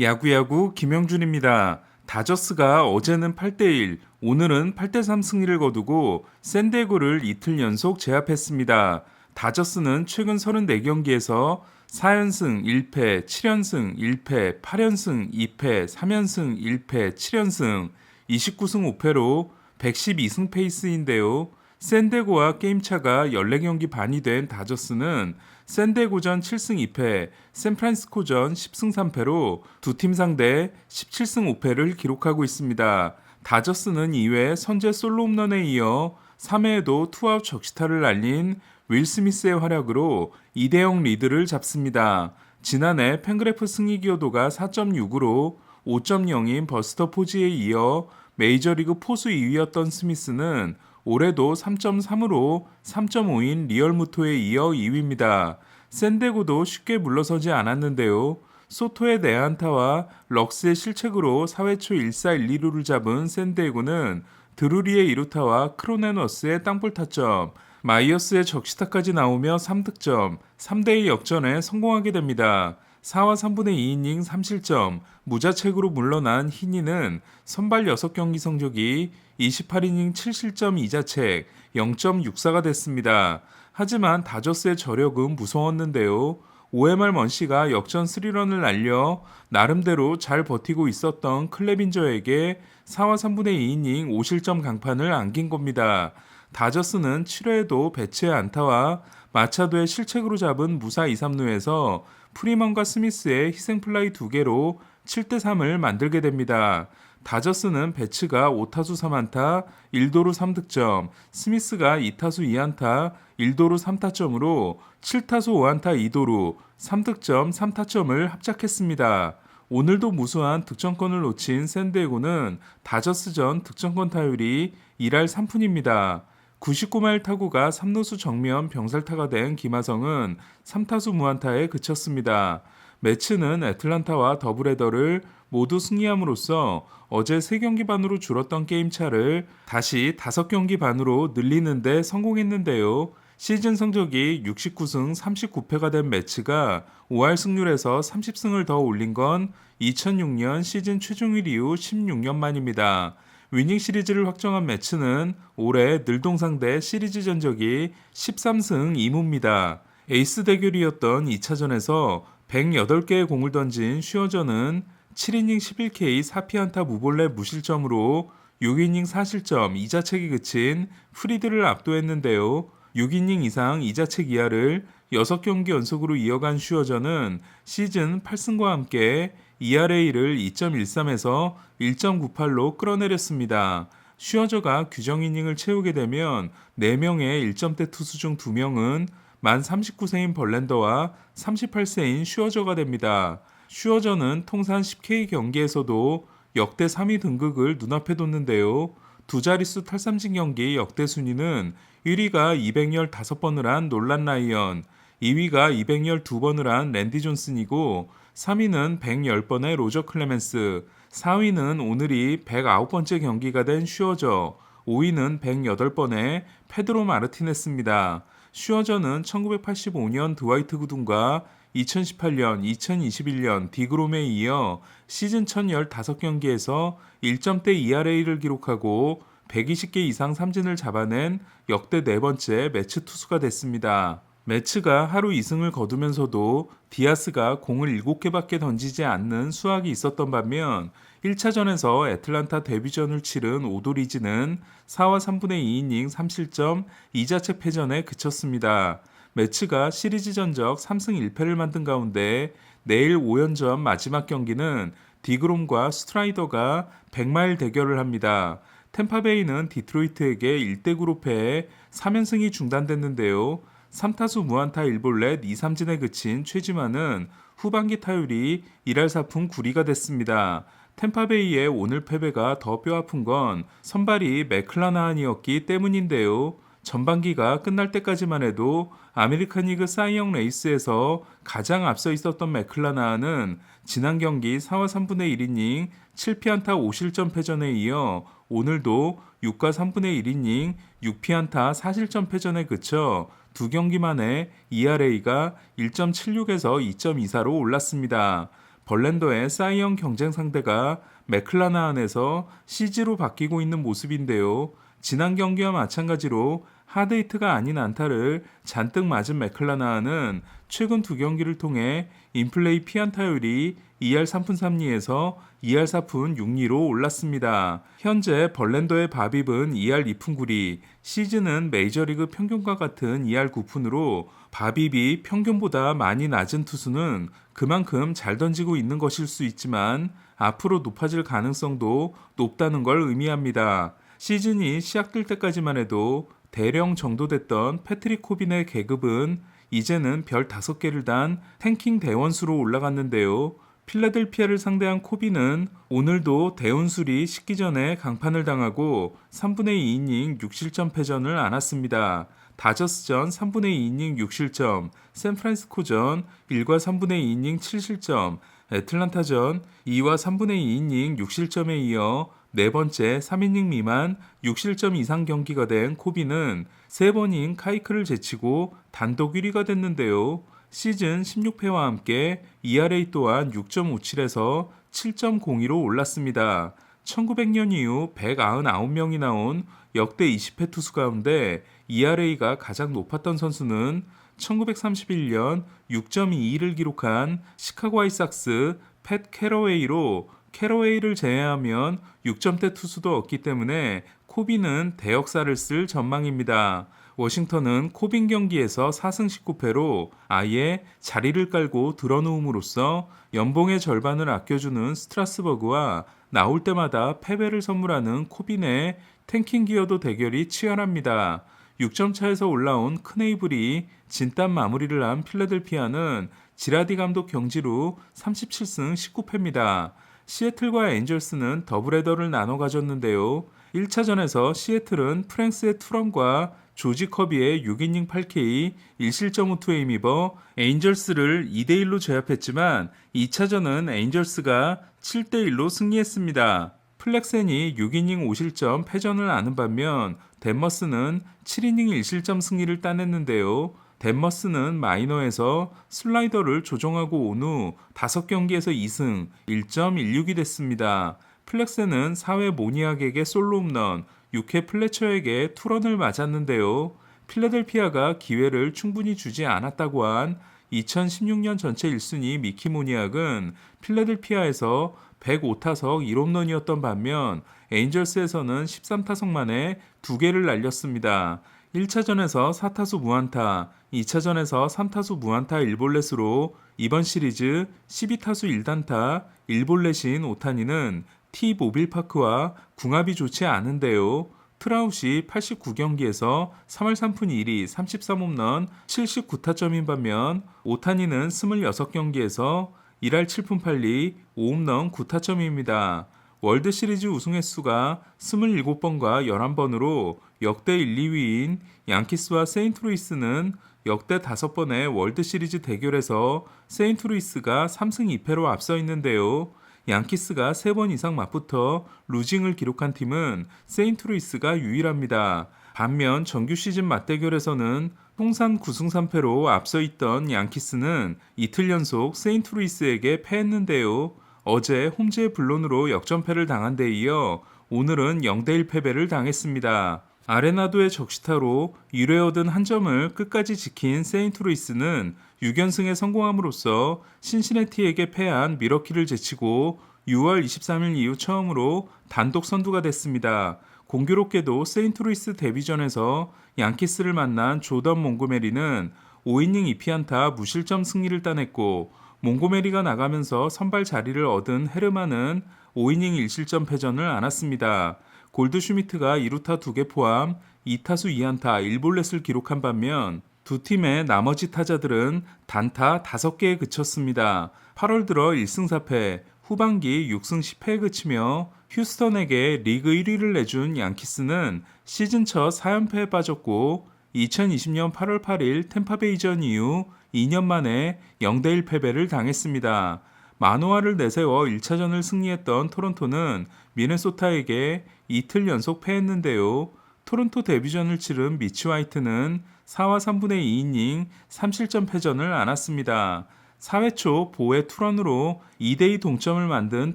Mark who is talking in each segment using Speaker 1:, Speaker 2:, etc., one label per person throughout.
Speaker 1: 야구야구 김영준입니다. 다저스가 어제는 8대1, 오늘은 8대3 승리를 거두고 샌디에고를 이틀 연속 제압했습니다. 다저스는 최근 34경기에서 4연승 1패, 7연승 1패, 8연승 2패, 3연승 1패, 7연승, 29승 5패로 112승 페이스인데요. 샌디에고와 게임차가 14경기 반이 된 다저스는 샌디에고전 7승 2패, 샌프란시스코전 10승 3패로 두 팀 상대 17승 5패를 기록하고 있습니다. 다저스는 2회 선제 솔로 홈런에 이어 3회에도 투아웃 적시타를 날린 윌 스미스의 활약으로 2대0 리드를 잡습니다. 지난해 팬그래프 승리 기여도가 4.6으로 5.0인 버스터 포지에 이어 메이저리그 포수 2위였던 스미스는 올해도 3.3으로 3.5인 리얼무토에 이어 2위입니다. 샌디에고도 쉽게 물러서지 않았는데요. 소토의 내안타와 럭스의 실책으로 4회 초 1사 1, 2루를 잡은 샌디에고는 드루리의 2루타와 크로네너스의 땅볼 타점, 마이어스의 적시타까지 나오며 3득점, 3대2 역전에 성공하게 됩니다. 4와 3분의 2이닝 3실점, 무자책으로 물러난 히니는 선발 6경기 성적이 28이닝 7실점 2자책, 0.64가 됐습니다. 하지만 다저스의 저력은 무서웠는데요. 5회 말 먼시가 역전 3런을 날려 나름대로 잘 버티고 있었던 클레빈저에게 4와 3분의 2이닝 5실점 강판을 안긴 겁니다. 다저스는 7회에도 배츠의 안타와 마차도의 실책으로 잡은 무사 2, 3루에서 프리먼과 스미스의 희생플라이 2개로 7대3을 만들게 됩니다. 다저스는 배츠가 5타수 3안타, 1도루 3득점, 스미스가 2타수 2안타, 1도루 3타점으로 7타수 5안타 2도루, 3득점 3타점을 합작했습니다. 오늘도 무수한 득점권을 놓친 샌디에고는 다저스전 득점권 타율이 1할 3푼입니다. 99마일 타구가 3루수 정면 병살타가 된 김하성은 3타수 무안타에 그쳤습니다. 매츠는 애틀란타와 더블헤더를 모두 승리함으로써 어제 3경기 반으로 줄었던 게임차를 다시 5경기 반으로 늘리는 데 성공했는데요. 시즌 성적이 69승 39패가 된 매츠가 5할 승률에서 30승을 더 올린 건 2006년 시즌 최종일 이후 16년 만입니다. 위닝 시리즈를 확정한 매츠는 올해 늘동상대 시리즈 전적이 13승 2무입니다. 에이스 대결이었던 2차전에서 108개의 공을 던진 슈어저는 7이닝 11K 4피안타 무볼넷 무실점으로 6이닝 4실점 2자책이 그친 프리드를 압도했는데요. 6이닝 이상 2자책 이하를 6경기 연속으로 이어간 슈어저는 시즌 8승과 함께 ERA를 2.13에서 1.98로 끌어내렸습니다. 슈어저가 규정 이닝을 채우게 되면 4명의 1점대 투수 중 2명은 만 39세인 벌렌더와 38세인 슈어저가 됩니다. 슈어저는 통산 10K 경기에서도 역대 3위 등극을 눈앞에 뒀는데요. 두 자릿수 탈삼진 경기 역대 순위는 1위가 215번을 한 놀란 라이언, 2위가 212번을 한 랜디 존슨이고 3위는 110번의 로저 클레멘스, 4위는 오늘이 109번째 경기가 된 슈어저, 5위는 108번의 페드로 마르티네스입니다. 슈어저는 1985년 드와이트 구dun과 2018년, 2021년 디그롬에 이어 시즌 1015경기에서 1점대 ERA를 기록하고 120개 이상 삼진을 잡아낸 역대 네 번째 매치 투수가 됐습니다. 매츠가 하루 2승을 거두면서도 디아스가 공을 7개밖에 던지지 않는 수확이 있었던 반면 1차전에서 애틀란타 데뷔전을 치른 오도리지는 4와 3분의 2이닝 3실점 2자책 패전에 그쳤습니다. 매츠가 시리즈 전적 3승 1패를 만든 가운데 내일 5연전 마지막 경기는 디그롬과 스트라이더가 100마일 대결을 합니다. 템파베이는 디트로이트에게 1대9로 패해 3연승이 중단됐는데요. 3타수 무안타 1볼넷 2삼진에 그친 최지만은 후반기 타율이 1할 4푼 9리가 됐습니다. 템파베이의 오늘 패배가 더 뼈아픈 건 선발이 맥클라나한이었기 때문인데요. 전반기가 끝날 때까지만 해도 아메리칸 리그 사이영 레이스에서 가장 앞서 있었던 맥클라나한은 지난 경기 4와 3분의 1이닝 7피안타 5실점 패전에 이어 오늘도 6과 3분의 1이닝 6피안타 4실점 패전에 그쳐 두 경기 만에 ERA가 1.76에서 2.24로 올랐습니다. 벌랜더의 사이언 경쟁 상대가 맥클라나한에서 CG로 바뀌고 있는 모습인데요. 지난 경기와 마찬가지로 하드히트가 아닌 안타를 잔뜩 맞은 맥클라나한은 최근 두 경기를 통해 인플레이 피안타율이 2할 3푼 3리에서 2할 4푼 6리로 올랐습니다. 현재 벌랜더의 바빕은 2할 2푼 9리, 시즌은 메이저리그 평균과 같은 2할 9푼으로 바빕이 평균보다 많이 낮은 투수는 그만큼 잘 던지고 있는 것일 수 있지만 앞으로 높아질 가능성도 높다는 걸 의미합니다. 시즌이 시작될 때까지만 해도 대령 정도 됐던 패트릭 코빈의 계급은 이제는 별 5개를 단 탱킹 대원수로 올라갔는데요. 필라델피아를 상대한 코빈은 오늘도 대운술이 식기 전에 강판을 당하고 3분의 2이닝 6실점 패전을 안았습니다. 다저스전 3분의 2이닝 6실점, 샌프란시스코전 1과 3분의 2이닝 7실점, 애틀란타전 2와 3분의 2이닝 6실점에 이어 네 번째 3이닝 미만 6실점 이상 경기가 된 코비는 세 번인 카이크를 제치고 단독 1위가 됐는데요. 시즌 16패와 함께 ERA 또한 6.57에서 7.02로 올랐습니다. 1900년 이후 199명이 나온 역대 20회 투수 가운데 ERA가 가장 높았던 선수는 1931년 6.22를 기록한 시카고 화이트삭스 팻 캐러웨이로 캐러웨이를 제외하면 6점대 투수도 없기 때문에 코빈은 대역사를 쓸 전망입니다. 워싱턴은 코빈 경기에서 4승 19패로 아예 자리를 깔고 드러누움으로써 연봉의 절반을 아껴주는 스트라스버그와 나올 때마다 패배를 선물하는 코빈의 탱킹 기어도 대결이 치열합니다. 6점 차에서 올라온 크네이블이 진땀 마무리를 한 필라델피아는 지라디 감독 경지로 37승 19패입니다. 시애틀과 엔젤스는 더블헤더를 나눠 가졌는데요. 1차전에서 시애틀은 프랭스의 투런과 조지 커비의 6이닝 8K 1실점 5투에 힘입어 에인절스를 2대1로 제압했지만 2차전은 에인절스가 7대1로 승리했습니다. 플렉센이 6이닝 5실점 패전을 안은 반면 댄머스는 7이닝 1실점 승리를 따냈는데요. 댄머스는 마이너에서 슬라이더를 조정하고 온 후 5경기에서 2승 1.16이 됐습니다. 플렉센은 4회 모니악에게 솔로 홈런, 6회 플래처에게 투런을 맞았는데요. 필라델피아가 기회를 충분히 주지 않았다고 한 2016년 전체 1순위 미키 모니악은 필라델피아에서 105타석 1홈런이었던 반면 에인절스에서는 13타석 만에 2개를 날렸습니다. 1차전에서 4타수 무안타, 2차전에서 3타수 무안타 1볼넷으로 이번 시리즈 12타수 1단타 1볼넷인 오타니는 T-모빌파크와 궁합이 좋지 않은데요. 트라웃이 89경기에서 3할 3푼 1리 33홈런 79타점인 반면 오타니는 26경기에서 1할 7푼 8리 5홈런 9타점입니다. 월드시리즈 우승 횟수가 27번과 11번으로 역대 1, 2위인 양키스와 세인트루이스는 역대 5번의 월드시리즈 대결에서 세인트루이스가 3승 2패로 앞서 있는데요. 양키스가 3번 이상 맞붙어 루징을 기록한 팀은 세인트루이스가 유일합니다. 반면 정규 시즌 맞대결에서는 통산 9승 3패로 앞서 있던 양키스는 이틀 연속 세인트루이스에게 패했는데요. 어제 홈즈의 블론으로 역전패를 당한 데 이어 오늘은 0대1 패배를 당했습니다. 아레나도의 적시타로 1회 얻은 한 점을 끝까지 지킨 세인트루이스는 6연승에 성공함으로써 신시내티에게 패한 미러키를 제치고 6월 23일 이후 처음으로 단독 선두가 됐습니다. 공교롭게도 세인트루이스 데뷔전에서 양키스를 만난 조던 몽고메리는 5이닝 2피안타 무실점 승리를 따냈고 몽고메리가 나가면서 선발 자리를 얻은 헤르만은 5이닝 1실점 패전을 안았습니다. 골드슈미트가 2루타 2개 포함 2타수 2안타 1볼넷을 기록한 반면 두 팀의 나머지 타자들은 단타 5개에 그쳤습니다. 8월 들어 1승 4패, 후반기 6승 10패에 그치며 휴스턴에게 리그 1위를 내준 양키스는 시즌 첫 4연패에 빠졌고 2020년 8월 8일 템파베이전 이후 2년 만에 0대1 패배를 당했습니다. 마노아를 내세워 1차전을 승리했던 토론토는 미네소타에게 이틀 연속 패했는데요. 토론토 데뷔전을 치른 미치 화이트는 4와 3분의 2이닝 3실점 패전을 안았습니다. 4회 초 보의 투런으로 2대2 동점을 만든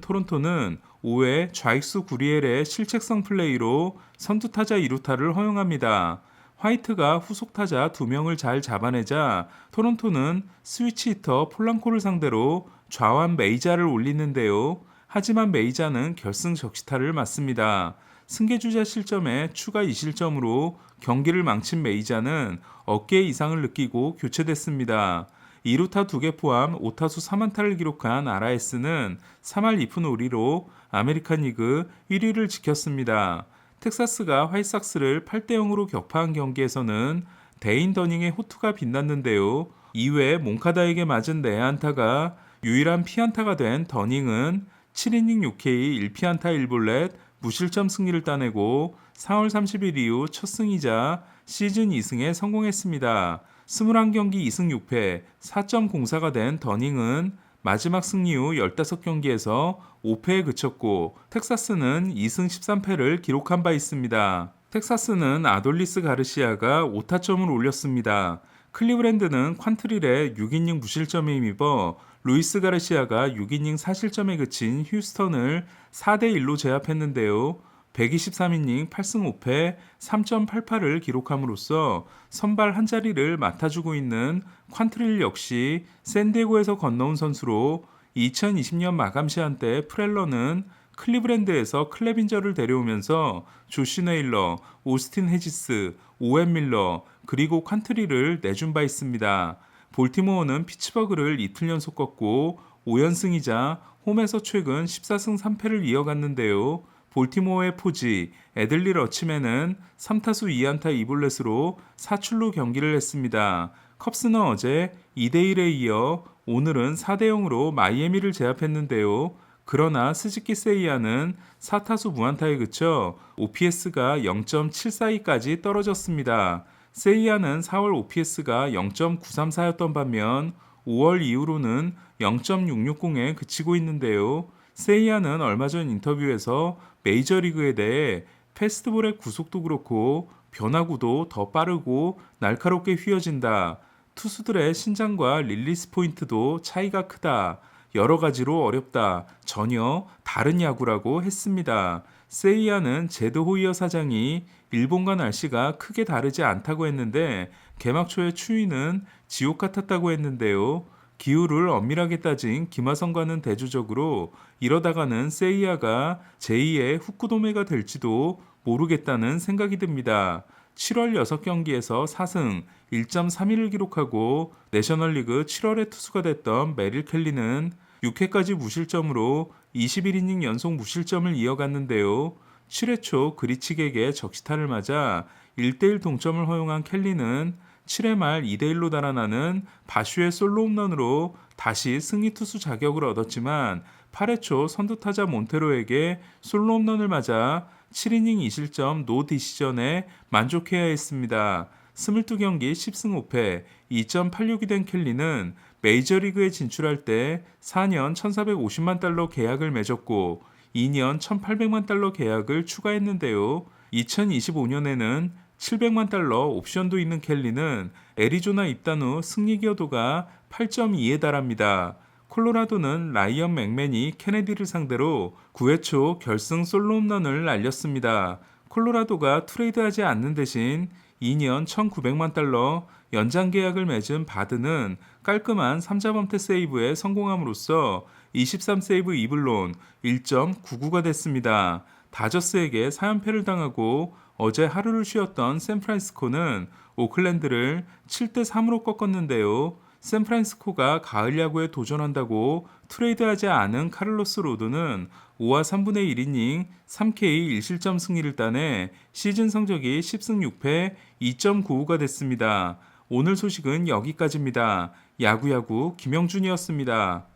Speaker 1: 토론토는 5회 좌익수 구리엘의 실책성 플레이로 선두타자 2루타를 허용합니다. 화이트가 후속타자 2명을 잘 잡아내자 토론토는 스위치 히터 폴랑코를 상대로 좌완 메이자를 올리는데요. 하지만 메이자는 결승 적시타를 맞습니다. 승계주자 실점에 추가 2실점으로 경기를 망친 메이자는 어깨 이상을 느끼고 교체됐습니다. 2루타 2개 포함 5타수 3안타를 기록한 아라에스는 3할 2푼 5리로 아메리칸 리그 1위를 지켰습니다. 텍사스가 화이삭스를 8대 0으로 격파한 경기에서는 데인 더닝의 호투가 빛났는데요. 2회 몽카다에게 맞은 내안타가 유일한 피안타가 된 더닝은 7이닝 6K 1피안타 1볼넷 무실점 승리를 따내고 4월 30일 이후 첫 승이자 시즌 2승에 성공했습니다. 21경기 2승 6패 4.04가 된 더닝은 마지막 승리 후 15경기에서 5패에 그쳤고 텍사스는 2승 13패를 기록한 바 있습니다. 텍사스는 아돌리스 가르시아가 5타점을 올렸습니다. 클리브랜드는 퀀트릴의 6이닝 무실점에 힘입어 루이스 가르시아가 6이닝 4실점에 그친 휴스턴을 4대1로 제압했는데요. 123이닝 8승 5패 3.88을 기록함으로써 선발 한 자리를 맡아주고 있는 퀀트릴 역시 샌디에고에서 건너온 선수로 2020년 마감 시한 때 프렐러는 클리브랜드에서 클레빈저를 데려오면서 조시 네일러, 오스틴 헤지스, 오웬 밀러 그리고 퀀트리를 내준 바 있습니다. 볼티모어는 피츠버그를 이틀 연속 꺾고 5연승이자 홈에서 최근 14승 3패를 이어갔는데요. 볼티모어의 포지 애들리 러치맨은 3타수 2안타 2볼넷으로 사출루 경기를 했습니다. 컵스는 어제 2대1에 이어 오늘은 4대0으로 마이애미를 제압했는데요. 그러나 스즈키 세이야는 4타수 무안타에 그쳐 OPS가 0.742까지 떨어졌습니다. 세이야는 4월 OPS가 0.934였던 반면 5월 이후로는 0.660에 그치고 있는데요. 세이야는 얼마 전 인터뷰에서 메이저리그에 대해 패스트볼의 구속도 그렇고 변화구도 더 빠르고 날카롭게 휘어진다. 투수들의 신장과 릴리스 포인트도 차이가 크다. 여러 가지로 어렵다. 전혀 다른 야구라고 했습니다. 세이야는 제드 호이어 사장이 일본과 날씨가 크게 다르지 않다고 했는데 개막 초의 추위는 지옥 같았다고 했는데요. 기후를 엄밀하게 따진 김하성과는 대조적으로 이러다가는 세이야가 제2의 후쿠도메가 될지도 모르겠다는 생각이 듭니다. 7월 6경기에서 4승 1.31을 기록하고 내셔널리그 7월의 투수가 됐던 메릴 켈리는 6회까지 무실점으로 21이닝 연속 무실점을 이어갔는데요. 7회 초 그리치객의 적시타를 맞아 1대1 동점을 허용한 켈리는 7회 말 2대1로 달아나는 바슈의 솔로 홈런으로 다시 승리 투수 자격을 얻었지만 8회 초 선두타자 몬테로에게 솔로 홈런을 맞아 7이닝 2실점 노 디시전에 만족해야 했습니다. 22경기 10승 5패 2.86이 된 켈리는 메이저리그에 진출할 때 4년 1,450만 달러 계약을 맺었고 2년 1,800만 달러 계약을 추가했는데요. 2025년에는 700만 달러 옵션도 있는 켈리는 애리조나 입단 후 승리 기여도가 8.2에 달합니다. 콜로라도는 라이언 맥맨이 케네디를 상대로 9회 초 결승 솔로 홈런을 날렸습니다. 콜로라도가 트레이드하지 않는 대신 2년 1,900만 달러 연장 계약을 맺은 바드는 깔끔한 3자범퇴 세이브에 성공함으로써 23세이브 2블론 1.99가 됐습니다. 다저스에게 4연패를 당하고 어제 하루를 쉬었던 샌프란시스코는 오클랜드를 7대3으로 꺾었는데요. 샌프란시스코가 가을 야구에 도전한다고 트레이드하지 않은 카를로스 로드는 5와 3분의 1이닝 3K 1실점 승리를 따내 시즌 성적이 10승 6패 2.95가 됐습니다. 오늘 소식은 여기까지입니다. 야구야구 김영준이었습니다.